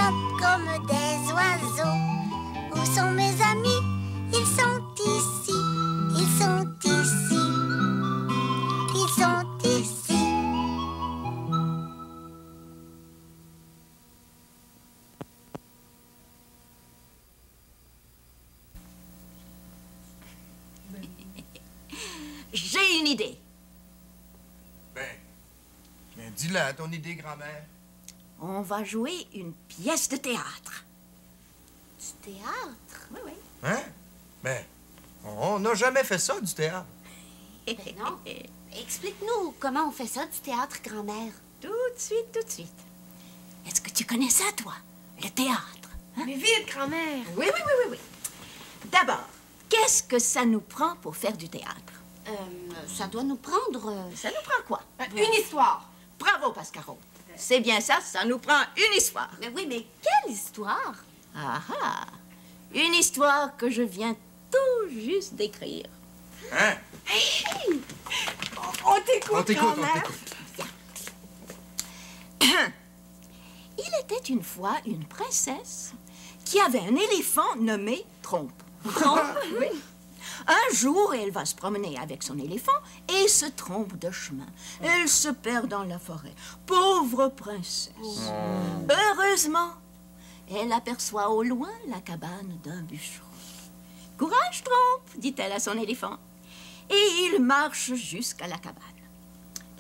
chantent comme des oiseaux. Où sont mes amis? Ils sont ici, ils sont ici, ils sont ici. J'ai une idée. Ben, dis-la, ton idée, grand-mère. On va jouer une pièce de théâtre. Du théâtre? Oui, oui. Hein? Ben, on n'a jamais fait ça, du théâtre. Ben non. Explique-nous comment on fait ça du théâtre, grand-mère. Tout de suite, tout de suite. Est-ce que tu connais ça, toi? Le théâtre? Hein? Mais vite, grand-mère! Oui, oui, oui, oui, oui. D'abord, qu'est-ce que ça nous prend pour faire du théâtre? Ça doit nous prendre... Ça nous prend quoi? Une histoire! Bravo, Pascaro. C'est bien ça, ça nous prend une histoire. Mais oui, mais quelle histoire? Ah ah! Une histoire que je viens tout juste d'écrire. Hein? On t'écoute, On t'écoute, on grand-mère! t'écoute. Il était une fois une princesse qui avait un éléphant nommé Trompe. Trompe, oui. Un jour, elle va se promener avec son éléphant et se trompe de chemin. Elle se perd dans la forêt. Pauvre princesse. Heureusement, elle aperçoit au loin la cabane d'un bûcheron. « Courage, Trompe, dit-elle à son éléphant. Et il marche jusqu'à la cabane.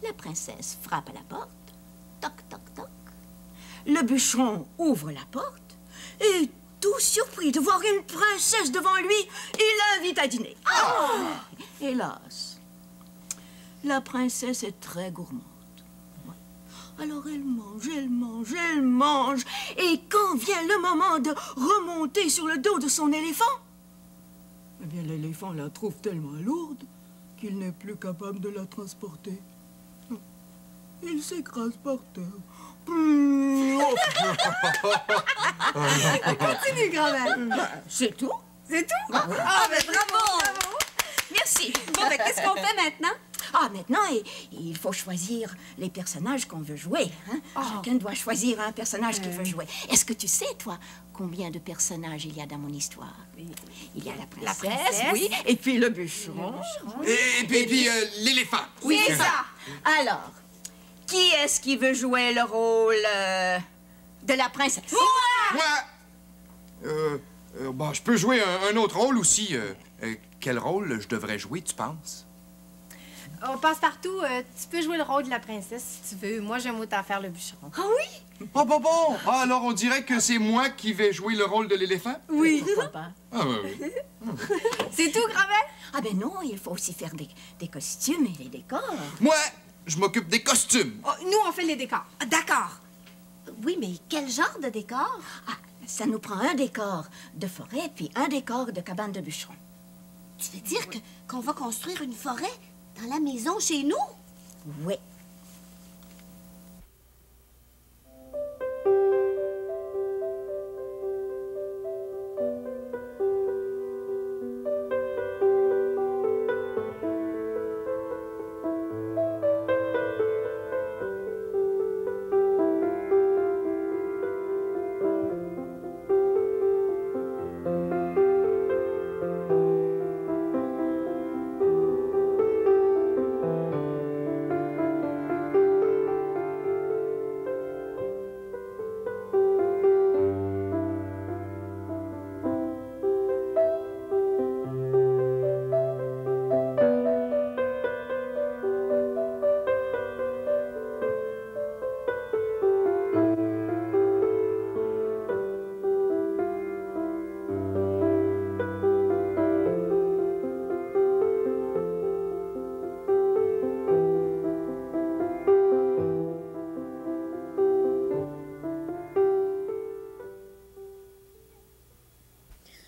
La princesse frappe à la porte. Toc, toc, toc. Le bûcheron ouvre la porte et, tout surpris de voir une princesse devant lui, il l'invite à dîner. Hélas, la princesse est très gourmande. Alors elle mange, elle mange, elle mange. Et quand vient le moment de remonter sur le dos de son éléphant, eh bien l'éléphant la trouve tellement lourde qu'il n'est plus capable de la transporter. Il s'écrase par terre. Continue, grand-mère! C'est tout? C'est tout? Ah, ben bravo! Merci. Bon, ben, qu'est-ce qu'on fait maintenant? Ah, maintenant, il faut choisir les personnages qu'on veut jouer. Hein? Chacun doit choisir un personnage qu'il veut jouer. Est-ce que tu sais, toi, combien de personnages il y a dans mon histoire? Il y a la princesse, oui, et puis le bûcheron. Et puis l'éléphant. Oui, c'est ça. Alors, qui est-ce qui veut jouer le rôle de la princesse? Moi! Bon, je peux jouer un autre rôle aussi. Quel rôle je devrais jouer, tu penses? On passe partout. Tu peux jouer le rôle de la princesse si tu veux. Moi, j'aime autant faire le bûcheron. Ah oui? Oh, bon. Ah, alors on dirait que c'est moi qui vais jouer le rôle de l'éléphant? Oui. Pourquoi pas? Ah, oui. C'est tout, grand-mère? Ah ben non, il faut aussi faire des costumes et des décors. Moi, je m'occupe des costumes. Oh, nous, on fait les décors. D'accord. Oui, mais quel genre de décor? Ah, ça nous prend un décor de forêt puis un décor de cabane de bûcheron. Tu veux dire qu'on va construire une forêt dans la maison chez nous? Oui.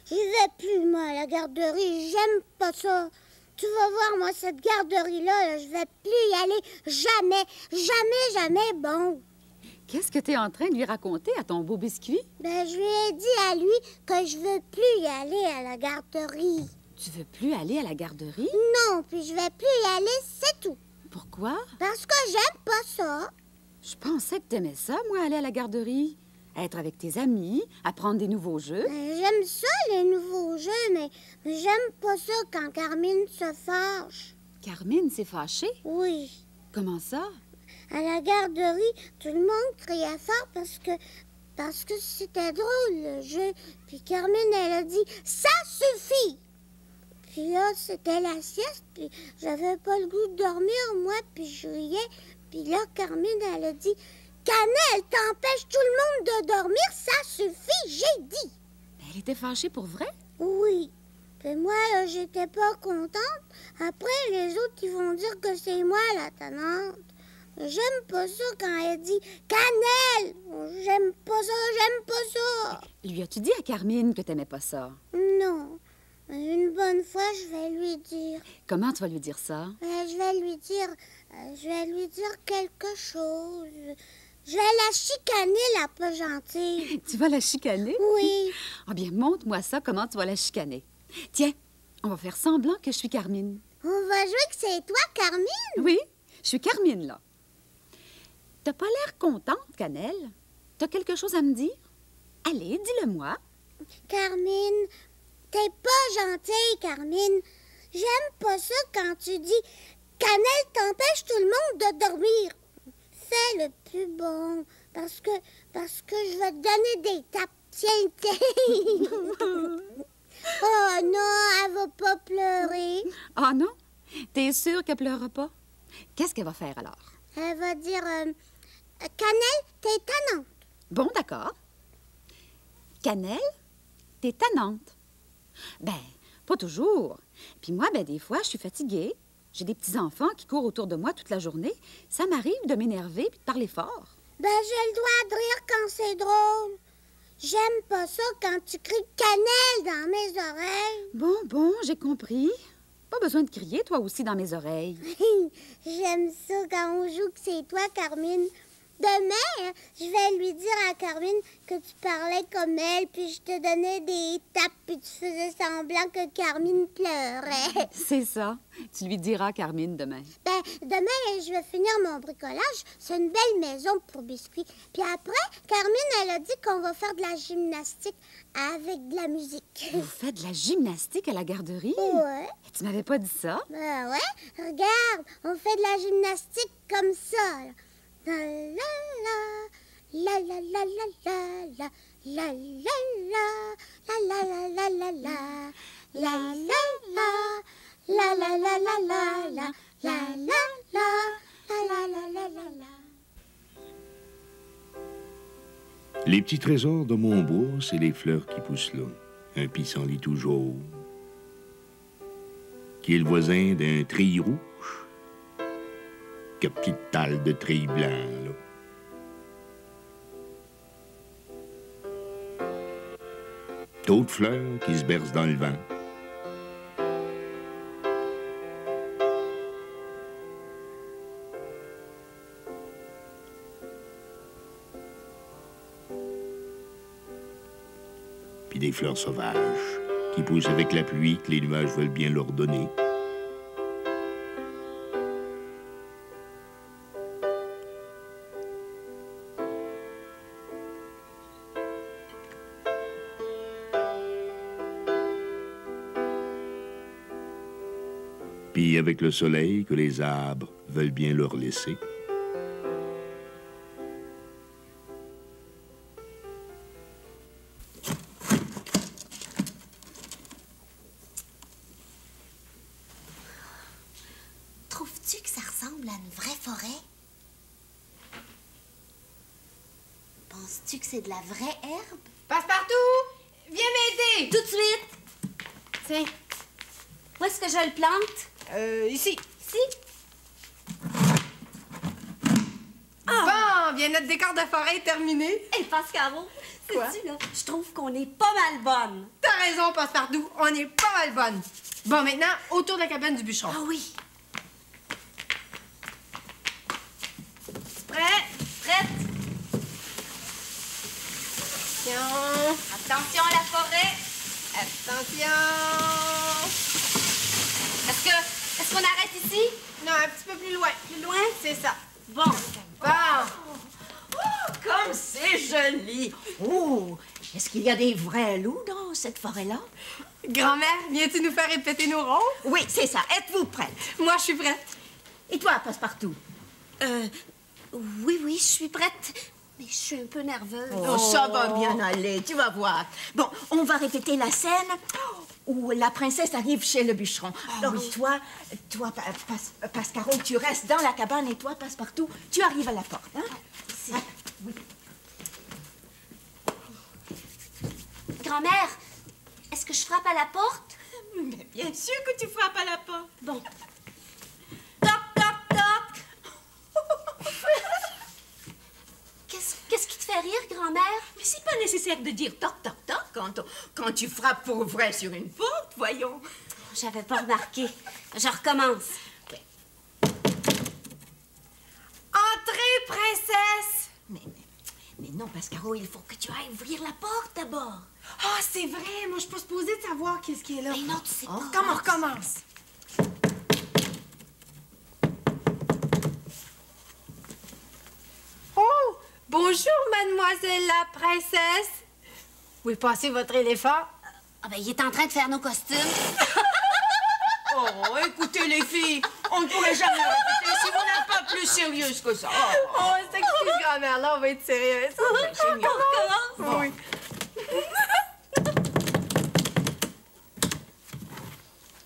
J'y vais plus, moi, à la garderie. J'aime pas ça. Tu vas voir, moi, cette garderie-là, là, je vais plus y aller. Jamais, jamais, jamais. Bon. Qu'est-ce que tu es en train de lui raconter à ton beau biscuit? Ben, je lui ai dit à lui que je veux plus y aller à la garderie. Tu veux plus aller à la garderie? Non, puis je vais plus y aller, c'est tout. Pourquoi? Parce que j'aime pas ça. Je pensais que t'aimais ça, moi, aller à la garderie. Être avec tes amis, apprendre des nouveaux jeux. J'aime ça, les nouveaux jeux, mais j'aime pas ça quand Carmine se fâche. Carmine s'est fâchée? Oui. Comment ça? À la garderie, tout le monde criait fort parce que c'était drôle, le jeu. Puis Carmine, elle a dit « Ça suffit! » Puis là, c'était la sieste, puis j'avais pas le goût de dormir, moi, puis je riais. Puis là, Carmine, elle a dit « Cannelle, t'empêches tout le monde de dormir, ça suffit, j'ai dit! » Elle était fâchée pour vrai? Oui. Puis moi, là, j'étais pas contente. Après, les autres, ils vont dire que c'est moi, la tannante. J'aime pas ça quand elle dit « Cannelle! » J'aime pas ça, j'aime pas ça! Lui as-tu dit à Carmine que t'aimais pas ça? Non. Une bonne fois, je vais lui dire. Comment tu vas lui dire ça? Je vais lui dire quelque chose. Je vais la chicaner, la pas gentille. Tu vas la chicaner? Oui. Ah bien, montre-moi ça, comment tu vas la chicaner. Tiens, on va faire semblant que je suis Carmine. On va jouer que c'est toi, Carmine? Oui, je suis Carmine, là. T'as pas l'air contente, Cannelle? T'as quelque chose à me dire? Allez, dis-le-moi. Carmine, t'es pas gentille, Carmine. J'aime pas ça quand tu dis « Cannelle t'empêche tout le monde de dormir ». Fais le plus bon, parce que je vais te donner des tapes. Tiens, Oh non, elle va pas pleurer. Ah non? T'es sûre qu'elle pleurera pas? Qu'est-ce qu'elle va faire alors? Elle va dire Cannelle, t'es tannante. Bon, d'accord. Cannelle, t'es tannante. Ben, pas toujours. Puis moi, ben des fois, je suis fatiguée. J'ai des petits-enfants qui courent autour de moi toute la journée. Ça m'arrive de m'énerver puis de parler fort. Ben, j'ai le droit de rire quand c'est drôle. J'aime pas ça quand tu cries cannelle dans mes oreilles. Bon, j'ai compris. Pas besoin de crier, toi aussi, dans mes oreilles. J'aime ça quand on joue que c'est toi, Carmine. Demain, je vais lui dire à Carmine que tu parlais comme elle, puis je te donnais des tapes, puis tu faisais semblant que Carmine pleurait. C'est ça. Tu lui diras, Carmine, demain. Ben, demain, je vais finir mon bricolage. C'est une belle maison pour biscuits. Puis après, Carmine, elle a dit qu'on va faire de la gymnastique avec de la musique. Vous faites de la gymnastique à la garderie? Ouais. Tu m'avais pas dit ça? Ben ouais. Regarde, on fait de la gymnastique comme ça, là. La la la, la la la la la, la la la, la la la la la, la la la, la la la la la, la la la la, la la la la la. Les petits trésors de mon bois, c'est les fleurs qui poussent là. Un pissenlit tout jaune, qui est le voisin d'un treillis rouge. Que petite talle de treillis blanc, là. D'autres fleurs qui se bercent dans le vent. Puis des fleurs sauvages qui poussent avec la pluie que les nuages veulent bien leur donner. Puis avec le soleil que les arbres veulent bien leur laisser. Trouves-tu que ça ressemble à une vraie forêt? Penses-tu que c'est de la vraie herbe? Passe-partout! Viens m'aider! Tout de suite! Tiens, Où est-ce que je le plante? ici. Ici? Bon, bien notre décor de forêt est terminé. Hé, Pascaro, Quoi? sais-tu, là, je trouve qu'on est pas mal bonne. T'as raison, Passe-partout, on est pas mal bonne. Bon, maintenant, autour de la cabane du bûcheron. Ah oui. Prêt? Prête? Attention. Attention à la forêt. Attention. Est-ce qu'on arrête ici? Non, un petit peu plus loin. Plus loin? C'est ça. Bon. Bon. Comme comme c'est joli! Oh, est-ce qu'il y a des vrais loups dans cette forêt-là? Grand-mère, viens-tu nous faire répéter nos rôles? Oui, c'est ça. Êtes-vous prête? Moi, je suis prête. Et toi, Passepartout? Oui, je suis prête. Mais je suis un peu nerveuse. Oh, ça va bien aller, tu vas voir. Bon, on va répéter la scène où la princesse arrive chez le bûcheron. Alors, toi, Pascaro, tu restes dans la cabane et toi, Passepartout, tu arrives à la porte. Hein? Ah, oui. Grand-mère, est-ce que je frappe à la porte? Mais bien sûr que tu frappes à la porte. Bon. Toc, toc, toc. Qu'est-ce qui te fait rire, grand-mère? Mais c'est pas nécessaire de dire toc, toc, toc quand tu frappes pour vrai sur une porte, voyons. J'avais pas remarqué. Je recommence. Entrez, princesse! Mais non, Pascaro, il faut que tu ailles ouvrir la porte d'abord. Ah, c'est vrai. Moi, je suis pas supposée de savoir qu'est-ce qui est là. Mais non, tu sais pas. Comment on recommence? Oh! Bonjour, mademoiselle la princesse. Où est passé votre éléphant? Ah ben, il est en train de faire nos costumes. Oh, écoutez, les filles, on ne pourrait jamais répéter si vous n'êtes pas plus sérieuse que ça. Oh, c'est excuse, grand-mère. Là, on va être sérieuse. C'est mieux. Bon. Oui.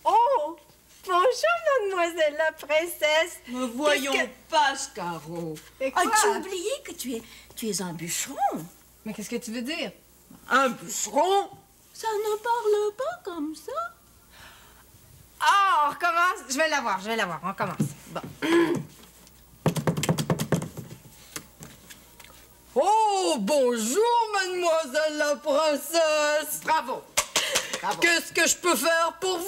Oh! Bonjour, mademoiselle la princesse. Mais voyons, Qu'est-ce que- Pascaro. Mais quoi? As-tu oublié que tu es un bûcheron? Mais qu'est-ce que tu veux dire? Un bûcheron? Ça ne parle pas comme ça. Ah, on recommence. Je vais la voir, on commence. Bon. Oh, bonjour, mademoiselle la princesse. Bravo. Qu'est-ce que je peux faire pour vous?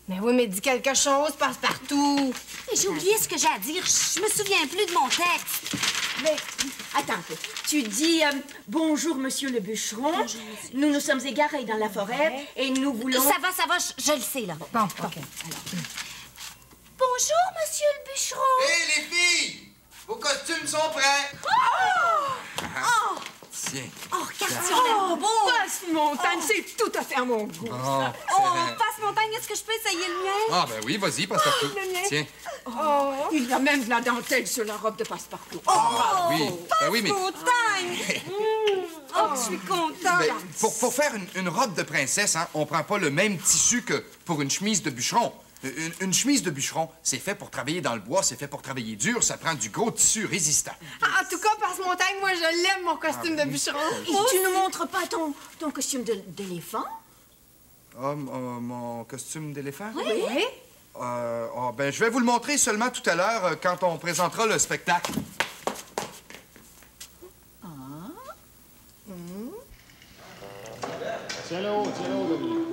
Mais oui, mais dis quelque chose, Passepartout. J'ai oublié ce que j'ai à dire. Je me souviens plus de mon texte. Mais, attends, tu dis bonjour, monsieur le bûcheron. Nous nous sommes égarés dans la forêt et nous voulons... Ça va, je le sais, là. Bon, OK. Bonjour, monsieur le bûcheron. Hé, les filles! Vos costumes sont prêts! Tiens. Oh, regarde si on est beau. Passe-Montagne, c'est tout à fait à mon goût. Oh, Passe-Montagne, est-ce que je peux essayer le mien? Ah, ben oui, vas-y, Passepartout. Tiens. Il y a même de la dentelle sur la robe de Passepartout. Ah, oui. Ben oui, mais Montagne! Oh, je suis contente. ben, pour faire une robe de princesse, hein, on prend pas le même tissu que pour une chemise de bûcheron. Une chemise de bûcheron, c'est fait pour travailler dans le bois, c'est fait pour travailler dur, ça prend du gros tissu résistant. En tout cas, Passe-Montagne, moi, je l'aime, mon costume de bûcheron. Et tu ne montres pas ton costume d'éléphant? Ah, mon costume d'éléphant? Oui? Ben, je vais vous le montrer seulement tout à l'heure quand on présentera le spectacle. Tiens là-haut, Dominique.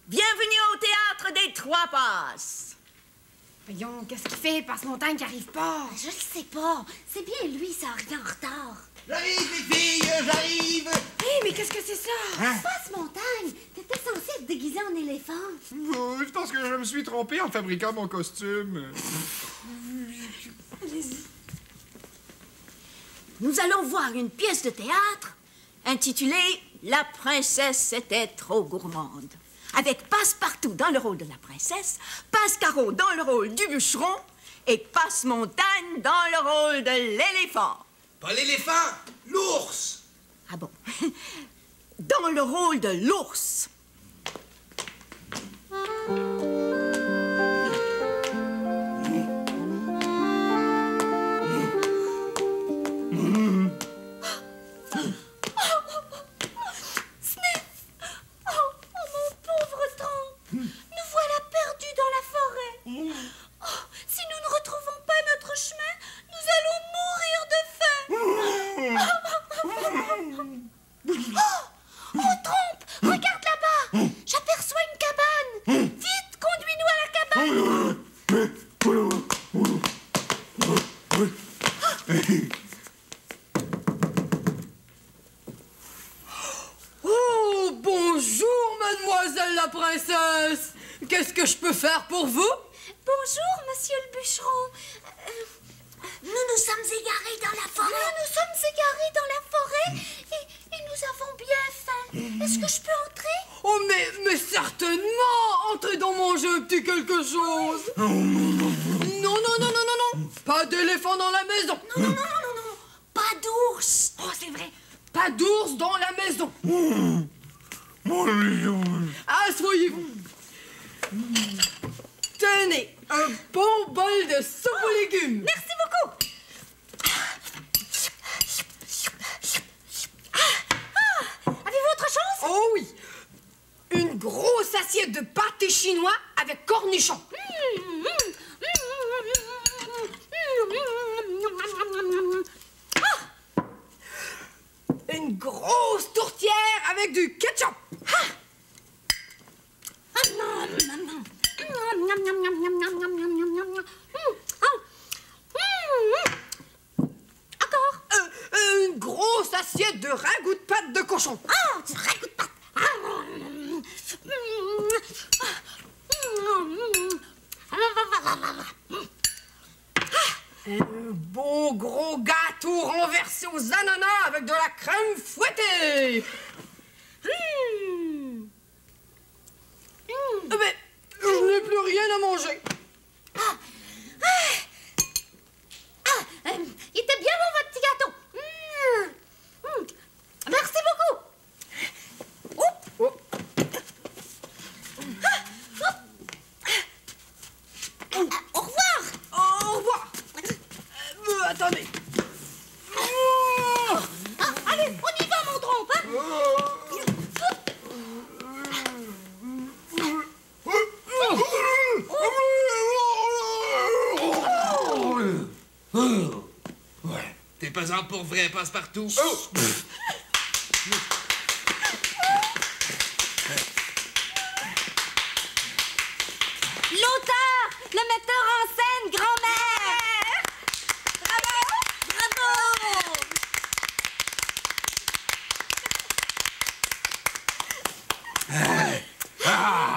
Bienvenue au théâtre des Trois Passes. Voyons, qu'est-ce qu'il fait, Passe-Montagne, qui arrive pas? Je le sais pas. C'est bien lui, ça arrive en retard. J'arrive, les filles, j'arrive! Hé, mais qu'est-ce que c'est ça? Passe-Montagne, t'étais censé être déguisé en éléphant. Je pense que je me suis trompé en fabriquant mon costume. Nous allons voir une pièce de théâtre intitulée la princesse était trop gourmande. Avec Passepartout dans le rôle de la princesse, Passecarreau dans le rôle du bûcheron et Passemontagne dans le rôle de l'éléphant. Pas l'éléphant, l'ours. Ah bon? Dans le rôle de l'ours. Oh, bonjour, mademoiselle la princesse. Qu'est-ce que je peux faire pour vous? Bonjour, monsieur le bûcheron. Nous nous sommes égarés dans la forêt. Et nous avons bien faim. Est-ce que je peux entrer? Oh, mais certainement. Entrez dans mon jeu, petit quelque chose. Non. Pas d'éléphant dans la maison. Non. Pas d'ours. Oh, c'est vrai. Pas d'ours dans la maison. Asseyez-vous. Tenez, un bon bol de soupe aux légumes. Merci beaucoup. Avez-vous autre chose? Oh oui. Une grosse assiette de pâté chinois avec cornichons. Une grosse tourtière avec du ketchup. Encore? Une grosse assiette de ragoût de pâte de cochon. Ah, du ragoût de pâte. Un beau gros gâteau renversé aux ananas avec de la crème fouettée. Mais je n'ai plus rien à manger. Il était bien bon, votre petit gâteau. Merci beaucoup. Au revoir. Au revoir. Attendez. Allez, on y va, mon trompe. T'es pesant pour vrai, Passepartout. L'auteur, le metteur en scène, grand-mère. Bravo.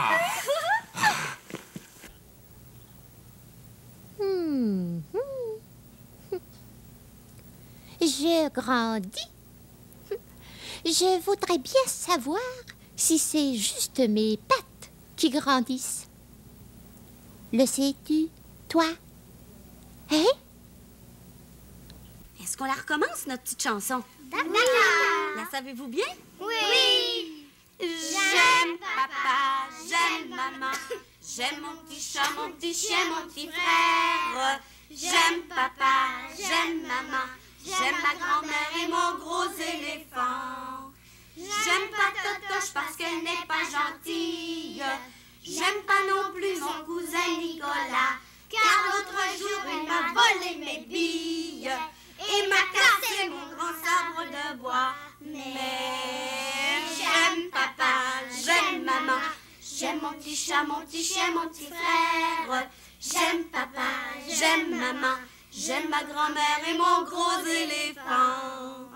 Je grandis. Je voudrais bien savoir si c'est juste mes pattes qui grandissent. Le sais-tu, toi? Hein? Est-ce qu'on la recommence, notre petite chanson? D'accord. La savez-vous bien? Oui. J'aime papa, j'aime maman, j'aime mon petit chat, mon petit chien, mon petit frère. J'aime papa, j'aime maman, j'aime ma grand-mère et mon gros éléphant. J'aime pas Totoche parce qu'elle n'est pas gentille. J'aime pas non plus mon cousin Nicolas, car l'autre jour il m'a volé mes billes et m'a cassé mon grand sabre de bois. Mais j'aime papa, j'aime maman, j'aime mon petit chat, mon petit chien, mon petit frère. J'aime papa, j'aime maman, j'aime ma grand-mère et mon gros éléphant.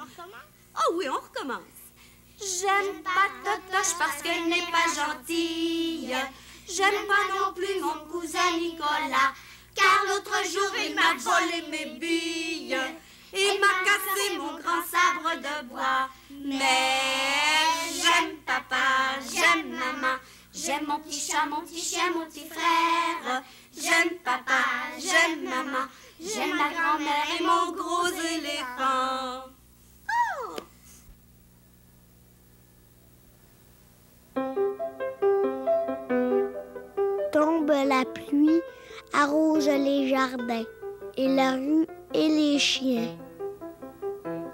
Oh oui, on recommence. J'aime pas Totoche parce qu'elle n'est pas gentille. J'aime pas non plus mon cousin Nicolas, car l'autre jour il m'a volé mes billes et m'a cassé mon grand sabre de bois. Mais j'aime papa, j'aime maman. J'aime mon petit chat, mon petit chien, mon petit frère. J'aime papa, j'aime maman. J'aime ma grand-mère et mon gros éléphant. Tombe la pluie, arrose les jardins et la rue et les chiens.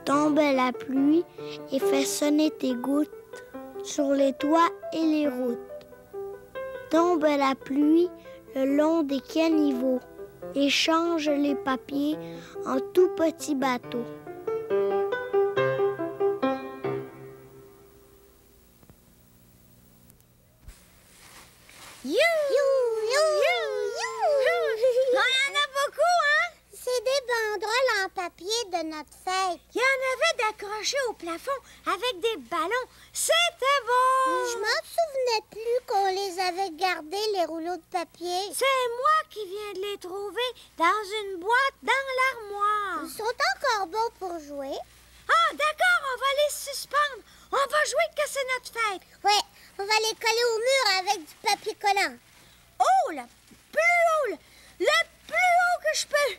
Tombe la pluie et fait sonner tes gouttes sur les toits et les routes. Tombe la pluie le long des caniveaux et change les papiers en tout petits bateaux. Il y en a beaucoup, hein? C'est des banderoles en papier de notre fête. Il y en avait d'accrochés au plafond avec des ballons. C'était beau! Je m'en souvenais plus qu'on les avait gardés, les rouleaux de papier. C'est moi qui viens de les trouver dans une boîte dans l'armoire. Ils sont encore bons pour jouer. Ah, d'accord, on va les suspendre. On va jouer que c'est notre fête. Ouais, on va les coller au mur avec du papier collant. Oh, le plus haut que je peux.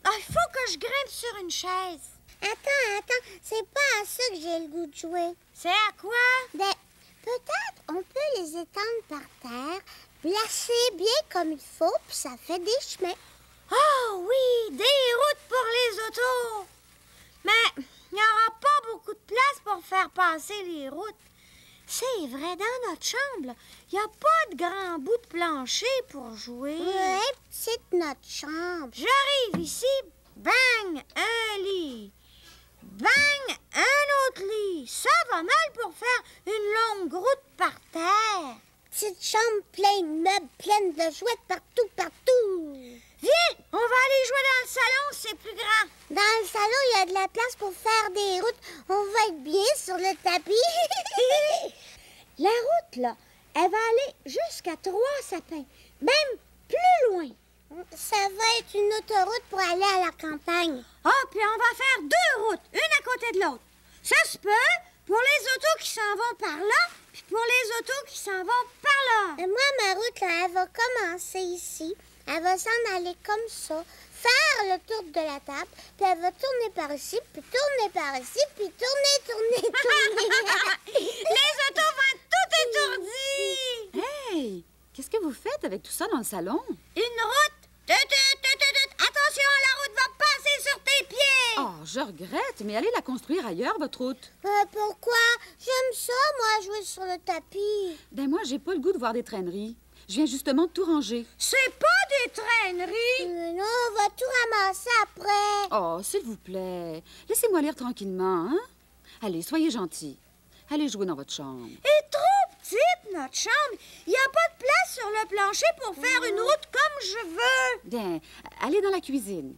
Ah, il faut que je grimpe sur une chaise. Attends, c'est pas à ça que j'ai le goût de jouer. C'est à quoi? Ben, peut-être on peut les étendre par terre, placer bien comme il faut, puis ça fait des chemins. Oh oui, des routes pour les autos. Mais il n'y aura pas beaucoup de place pour faire passer les routes. C'est vrai, dans notre chambre, il n'y a pas de grand bout de plancher pour jouer. Ouais, petite notre chambre. J'arrive ici, bang, un lit. Bang, un autre lit. Ça va mal pour faire une longue route par terre. Petite chambre pleine de meubles, pleine de jouets partout. Viens, on va aller jouer dans le salon, c'est plus grand. Dans le salon, il y a de la place pour faire des routes. On va être bien sur le tapis. La route, là, elle va aller jusqu'à 3 sapins, même plus loin. Ça va être une autoroute pour aller à la campagne. Ah, puis on va faire 2 routes, une à côté de l'autre. Ça se peut pour les autos qui s'en vont par là, puis pour les autos qui s'en vont par là. Moi, ma route, là, elle va commencer ici. Elle va s'en aller comme ça, faire le tour de la table, puis elle va tourner par ici, puis tourner par ici, puis tourner. Les autos vont être toutes étourdies. Hey! Qu'est-ce que vous faites avec tout ça dans le salon? Une route. Attention, la route va passer sur tes pieds. Oh, je regrette, mais allez la construire ailleurs, votre route. Pourquoi? J'aime ça, moi, jouer sur le tapis. Ben moi, j'ai pas le goût de voir des traîneries. Je viens justement de tout ranger. C'est pas des traîneries. Non, on va tout ramasser après. Oh, s'il vous plaît, laissez-moi lire tranquillement, hein? Allez, soyez gentils. Allez jouer dans votre chambre. Et trop petite, notre chambre. Il n'y a pas de place sur le plancher pour faire une route comme je veux. Bien, allez dans la cuisine.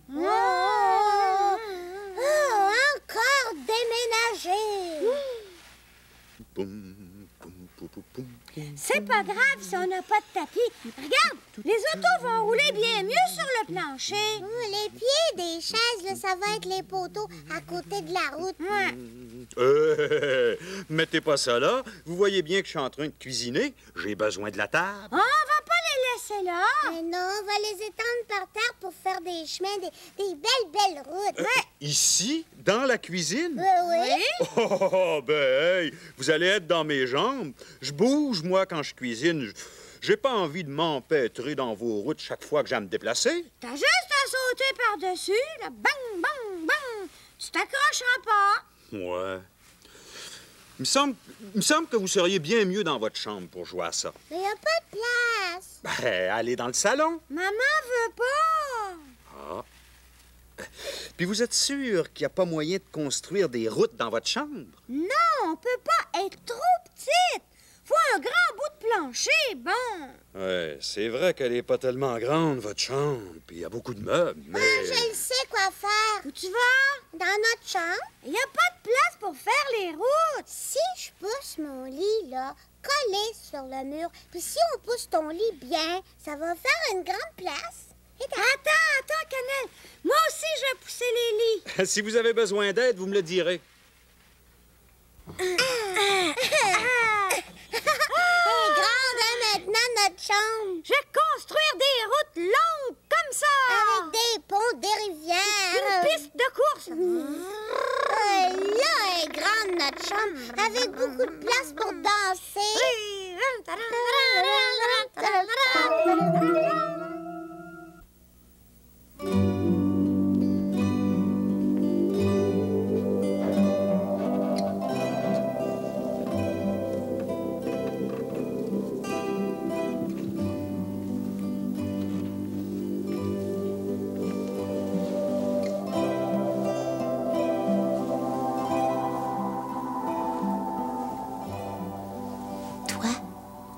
Encore déménager. C'est pas grave si on n'a pas de tapis. Regarde, les autos vont rouler bien mieux sur le plancher. Les pieds des chaises, là, ça va être les poteaux à côté de la route. Mettez pas ça là. Vous voyez bien que je suis en train de cuisiner. J'ai besoin de la table. On va pas les laisser là. Mais non, on va les étendre par terre pour faire des chemins, des belles routes. Ici, dans la cuisine? Oui. Oh, ben, hey, vous allez être dans mes jambes. Je bouge, moi, quand je cuisine. J'ai pas envie de m'empêtrer dans vos routes chaque fois que j'ai à me déplacer. T'as juste à sauter par-dessus, là, bang, bang, bang. Tu t'accrocheras pas. Ouais. Il me semble que vous seriez bien mieux dans votre chambre pour jouer à ça. Mais il n'y a pas de place. Ben, allez dans le salon. Maman veut pas. Ah. Puis vous êtes sûr qu'il n'y a pas moyen de construire des routes dans votre chambre? Non, on peut pas être trop petite. Faut un grand bout de plancher, bon. Ouais, c'est vrai qu'elle est pas tellement grande, votre chambre. Puis il y a beaucoup de meubles, mais... Je le sais quoi faire. Où tu vas? Dans notre chambre. Il n'y a pas de place pour faire les routes. Si je pousse mon lit, là, collé sur le mur, puis si on pousse ton lit bien, ça va faire une grande place. Attends, Cannelle. Moi aussi, je vais pousser les lits. Si vous avez besoin d'aide, vous me le direz. grande, hein, maintenant, notre chambre. Je vais construire des routes longues comme ça. Avec des ponts, des rivières. Une piste de course. Là est grande, notre chambre. Avec beaucoup de place pour danser.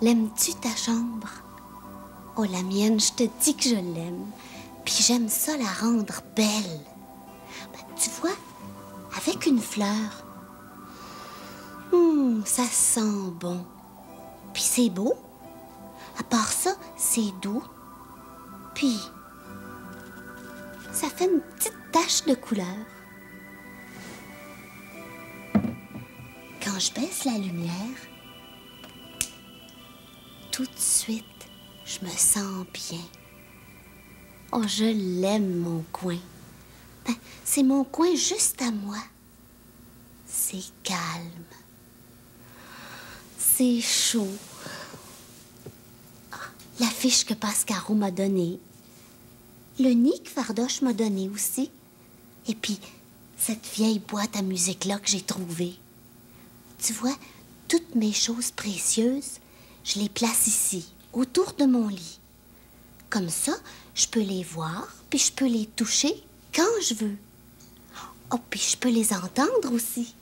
L'aimes-tu ta chambre? Oh, la mienne, je te dis que je l'aime. Puis j'aime ça la rendre belle. Ben, tu vois, avec une fleur, ça sent bon. Puis c'est beau. À part ça, c'est doux. Puis, ça fait une petite tache de couleur. Quand je baisse la lumière, tout de suite, je me sens bien. Oh, je l'aime, mon coin. Ben, c'est mon coin juste à moi. C'est calme. C'est chaud. Ah, l'affiche que Pascaro m'a donnée. Le nid que Fardoche m'a donné aussi. Et puis, cette vieille boîte à musique-là que j'ai trouvée. Tu vois, toutes mes choses précieuses, je les place ici, autour de mon lit. Comme ça, je peux les voir, puis je peux les toucher quand je veux. Oh, puis je peux les entendre aussi.